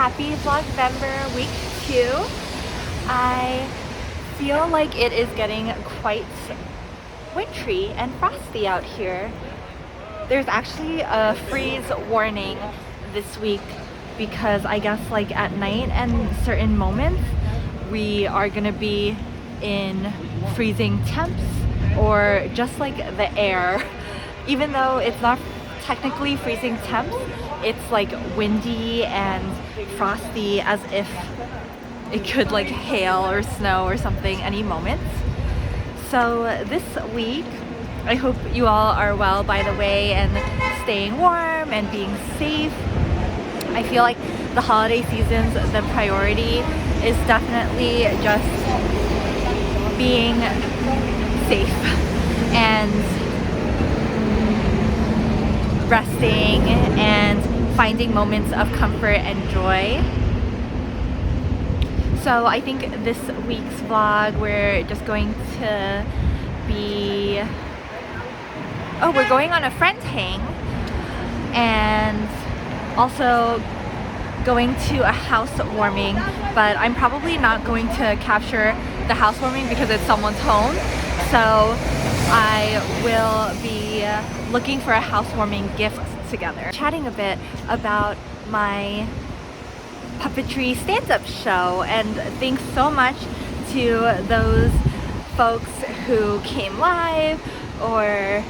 happy vlogvember week 2. I feel like it is getting quite wintry and frosty out here. There's actually a freeze warning this week because I guess like at night and certain moments we are gonna be in freezing temps or just like the air. Even though it's not technically freezing temps, it's like windy and frosty as if it could like hail or snow or something any moment. So this week, I hope you all are well, by the way, and staying warm and being safe. I feel like the holiday seasons, the priority is definitely just being safe and resting and finding moments of comfort and joy. So I think this week's vlog, we're just going to be, we're going on a friend hang and also going to a housewarming, but I'm probably not going to capture the housewarming because it's someone's home. So I will be looking for a housewarming gift together. Chatting a bit about my puppetry stand-up show, and thanks so much to those folks who came live or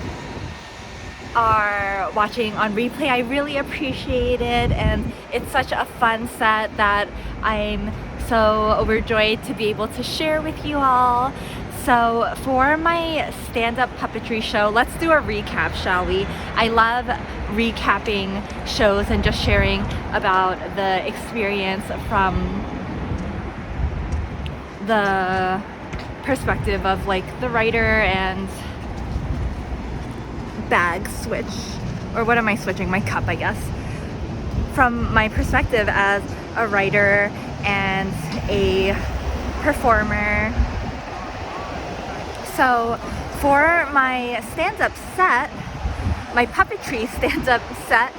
are watching on replay. I really appreciate it, and it's such a fun set that I'm so overjoyed to be able to share with you all. So for my stand-up puppetry show, let's do a recap, shall we? I love recapping shows and just sharing about the experience from the perspective of like the writer and bag switch, or what am I switching? My cup, I guess. From my perspective as a writer and a performer. So for my stand-up set, my puppetry stand-up set,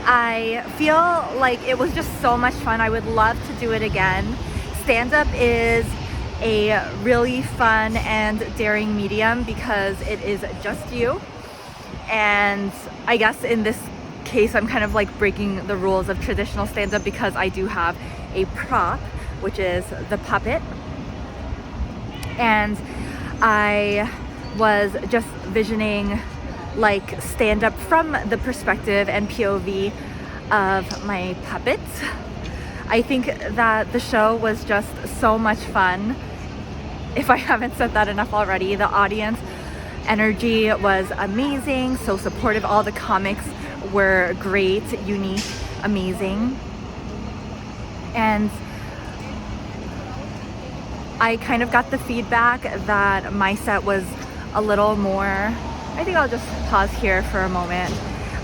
I feel like it was just so much fun. I would love to do it again. Stand-up is a really fun and daring medium because it is just you. And I guess in this case, I'm kind of like breaking the rules of traditional stand-up because I do have a prop, which is the puppet. And I was just visioning like stand-up from the perspective and POV of my puppets. I think that the show was just so much fun. If I haven't said that enough already, the audience energy was amazing, so supportive. All the comics were great, unique, amazing. And I kind of got the feedback that my set was a little more, I think I'll just pause here for a moment.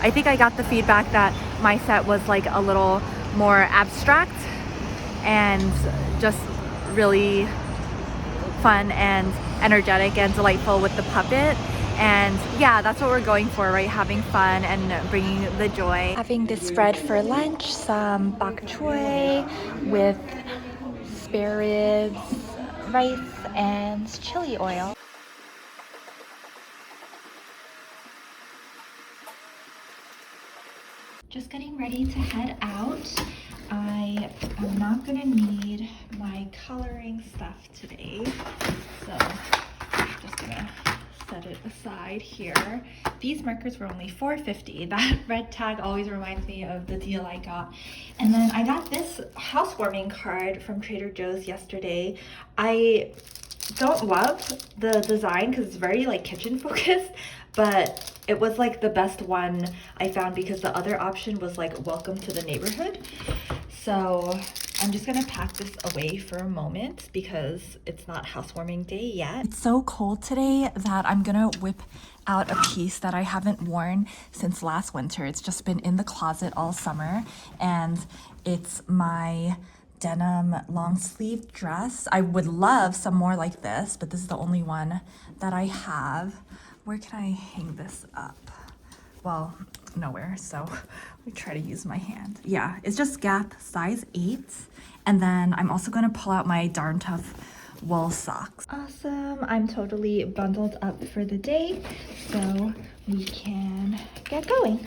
I think I got the feedback that my set was like a little more abstract and just really fun and energetic and delightful with the puppet. And yeah, that's what we're going for, right? Having fun and bringing the joy. Having this spread for lunch, some bok choy with spare ribs, rice, and chili oil. Just getting ready to head out. I am not gonna need my coloring stuff today, so I'm just gonna set it aside here. These markers were only $4.50. That red tag always reminds me of the deal I got. And then I got this housewarming card from Trader Joe's yesterday. I don't love the design because it's very like kitchen focused, but it was like the best one I found because the other option was like welcome to the neighborhood. So I'm just gonna pack this away for a moment because it's not housewarming day yet. It's so cold today that I'm gonna whip out a piece that I haven't worn since last winter. It's just been in the closet all summer, and it's my denim long sleeve dress. I would love some more like this, but this is the only one that I have. Where can I hang this up? well, nowhere, so we try to use my hand. Yeah, it's just Gap size 8. And then I'm also gonna pull out my Darn Tough wool socks. Awesome, I'm totally bundled up for the day, so we can get going.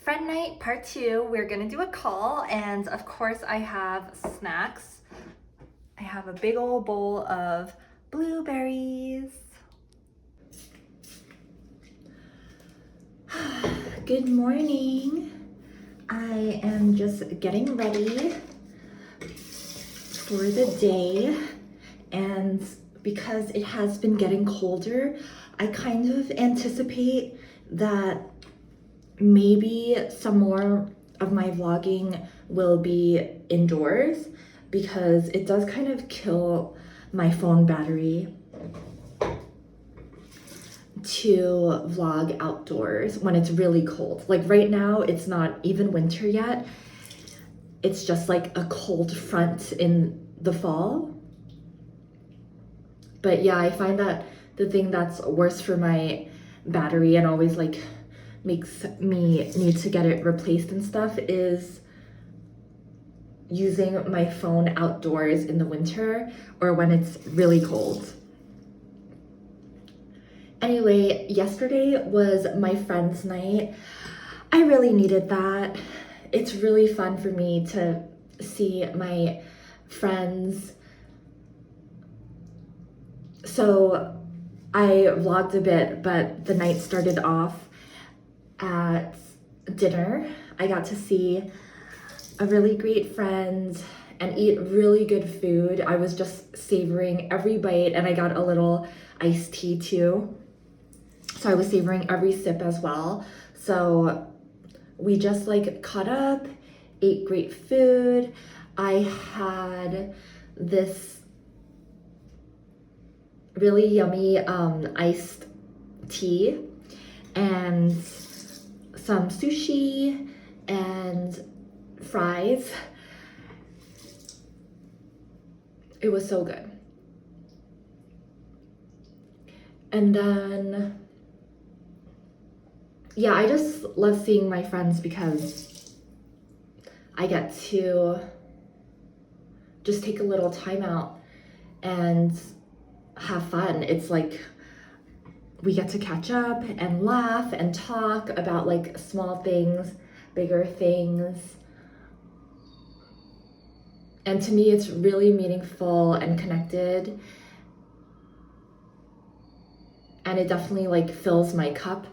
Friend night part 2, we're gonna do a call, and of course I have snacks. I have a big old bowl of blueberries. Good morning. I am just getting ready for the day, and because it has been getting colder, I kind of anticipate that maybe some more of my vlogging will be indoors because it does kind of kill my phone battery to vlog outdoors when it's really cold. Like right now, it's not even winter yet. It's just like a cold front in the fall. But yeah, I find that the thing that's worse for my battery and always like makes me need to get it replaced and stuff is using my phone outdoors in the winter or when it's really cold. Anyway, yesterday was my friend's night. I really needed that. It's really fun for me to see my friends. So I vlogged a bit, but the night started off at dinner. I got to see a really great friend and eat really good food. I was just savoring every bite, and I got a little iced tea too. So I was savoring every sip as well. So we just like caught up, ate great food. I had this really yummy iced tea and some sushi and fries. It was so good. And then, yeah, I just love seeing my friends because I get to just take a little time out and have fun. It's like we get to catch up and laugh and talk about like small things, bigger things. And to me, it's really meaningful and connected. And it definitely like fills my cup.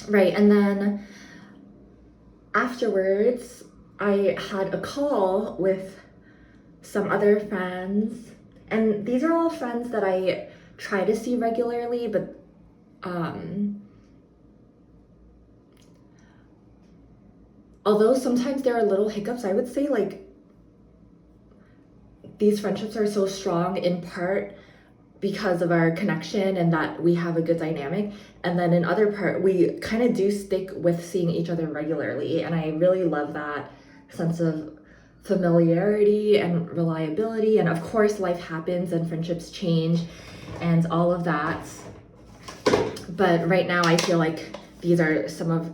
Right, and then afterwards, I had a call with some other friends, and these are all friends that I try to see regularly, but although sometimes there are little hiccups, I would say like these friendships are so strong in part because of our connection and that we have a good dynamic, and then in other part we kind of do stick with seeing each other regularly, and I really love that sense of familiarity and reliability. And of course life happens and friendships change and all of that, but right now I feel like these are some of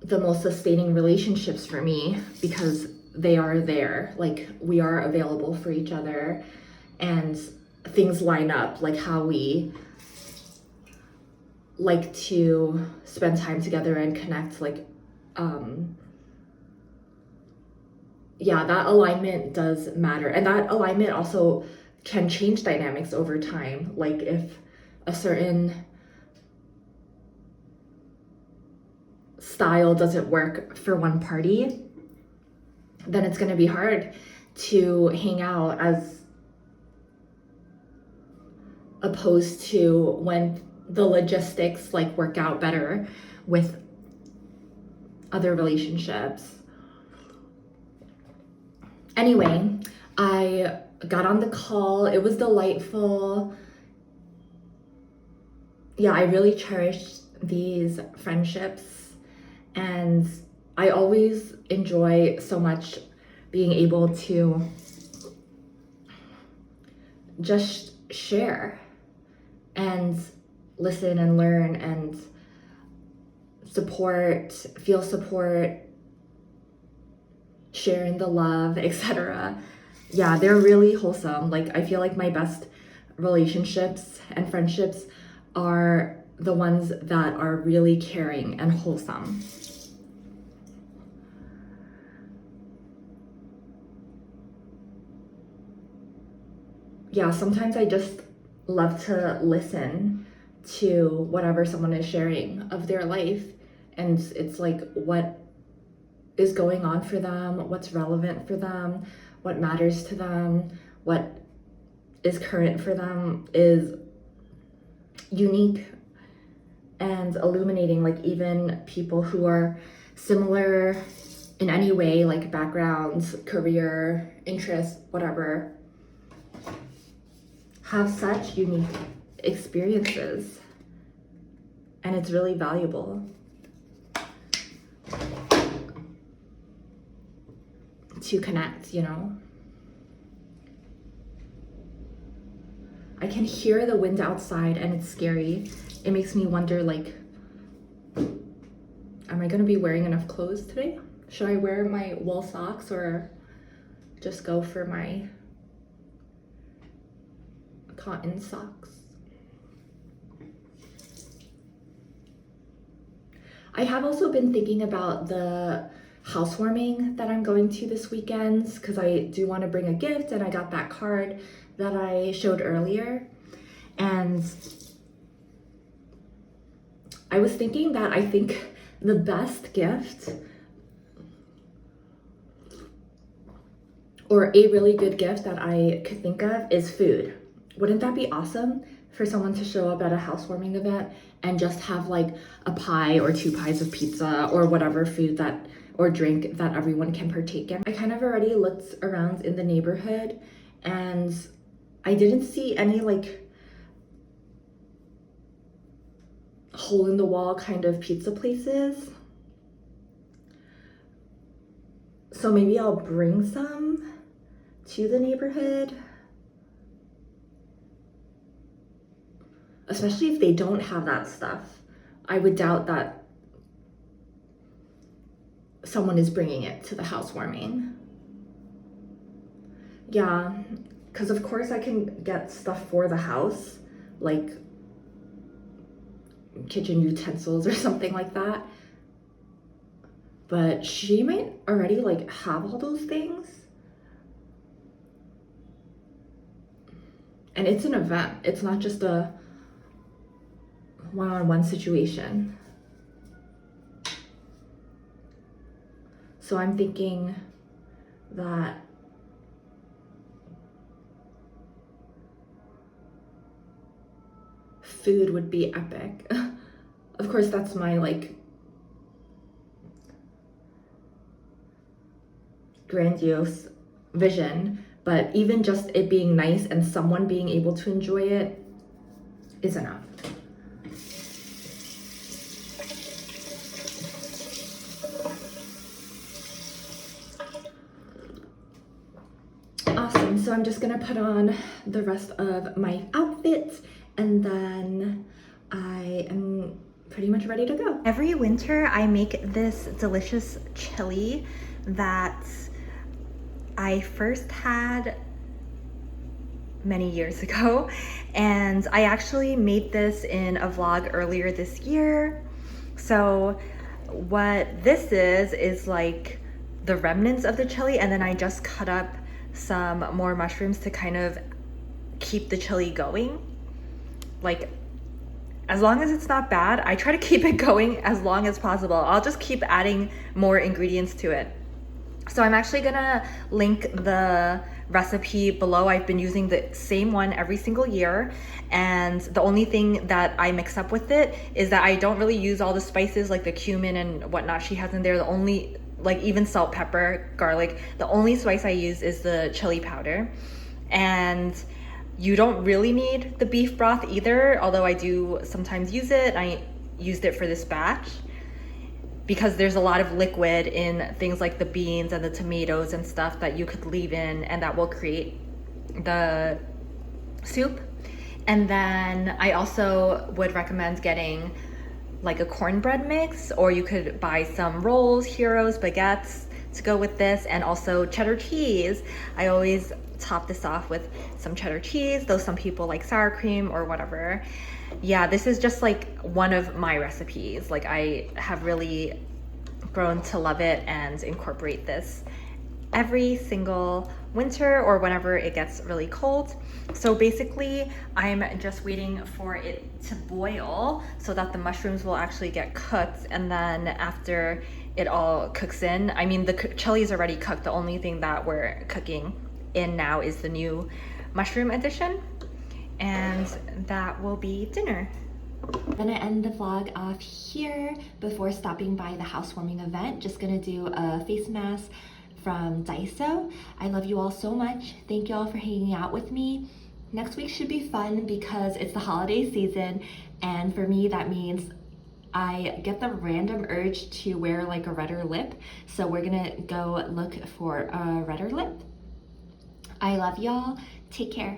the most sustaining relationships for me because they are there, like we are available for each other and things line up, like how we like to spend time together and connect, like yeah, that alignment does matter, and that alignment also can change dynamics over time. Like if a certain style doesn't work for one party, then it's going to be hard to hang out as opposed to when the logistics like work out better with other relationships. Anyway, I got on the call. It was delightful. Yeah, I really cherished these friendships, and I always enjoy so much being able to just share and listen and learn and support, feel support, sharing the love, etc. Yeah, they're really wholesome. Like, I feel like my best relationships and friendships are the ones that are really caring and wholesome. Yeah, sometimes I just love to listen to whatever someone is sharing of their life, and it's like what is going on for them, what's relevant for them, what matters to them, what is current for them is unique and illuminating. Like, even people who are similar in any way, like backgrounds, career, interests, whatever, have such unique experiences, and it's really valuable to connect, you know? I can hear the wind outside and it's scary. It makes me wonder, like, am I gonna be wearing enough clothes today? Should I wear my wool socks or just go for my cotton socks? I have also been thinking about the housewarming that I'm going to this weekend, because I do want to bring a gift, and I got that card that I showed earlier. And I was thinking that I think the best gift, or a really good gift that I could think of, is food. Wouldn't that be awesome for someone to show up at a housewarming event and just have like a pie or 2 pies of pizza or whatever food that or drink that everyone can partake in? I kind of already looked around in the neighborhood and I didn't see any like hole in the wall kind of pizza places. So maybe I'll bring some to the neighborhood. Especially if they don't have that stuff. I would doubt that someone is bringing it to the housewarming. Yeah, because of course I can get stuff for the house, like kitchen utensils or something like that. But she might already like have all those things. And it's an event. It's not just a one-on-one situation. So I'm thinking that food would be epic. Of course, that's my like grandiose vision, but even just it being nice and someone being able to enjoy it is enough. Awesome, so I'm just gonna put on the rest of my outfit and then I am pretty much ready to go. Every winter I make this delicious chili that I first had many years ago, and I actually made this in a vlog earlier this year. So what this is like the remnants of the chili, and then I just cut up some more mushrooms to kind of keep the chili going. Like, as long as it's not bad, I try to keep it going as long as possible. I'll just keep adding more ingredients to it. So I'm actually gonna link the recipe below. I've been using the same one every single year, and the only thing that I mix up with it is that I don't really use all the spices like the cumin and whatnot she has in there. The only, like even salt, pepper, garlic, the only spice I use is the chili powder. And you don't really need the beef broth either, although I do sometimes use it. I used it for this batch because there's a lot of liquid in things like the beans and the tomatoes and stuff that you could leave in, and that will create the soup. And then I also would recommend getting like a cornbread mix, or you could buy some rolls, heroes, baguettes to go with this, and also cheddar cheese. I always top this off with some cheddar cheese, though some people like sour cream or whatever. Yeah, this is just like one of my recipes. Like I have really grown to love it and incorporate this every single winter or whenever it gets really cold. So basically I'm just waiting for it to boil so that the mushrooms will actually get cooked, and then after it all cooks in, I mean the chili is already cooked, the only thing that we're cooking in now is the new mushroom addition, and that will be dinner. I'm gonna end the vlog off here before stopping by the housewarming event. Just gonna do a face mask from Daiso. I love you all so much. Thank you all for hanging out with me. Next week should be fun because it's the holiday season, and for me that means I get the random urge to wear like a redder lip. So we're gonna go look for a redder lip. I love y'all. Take care.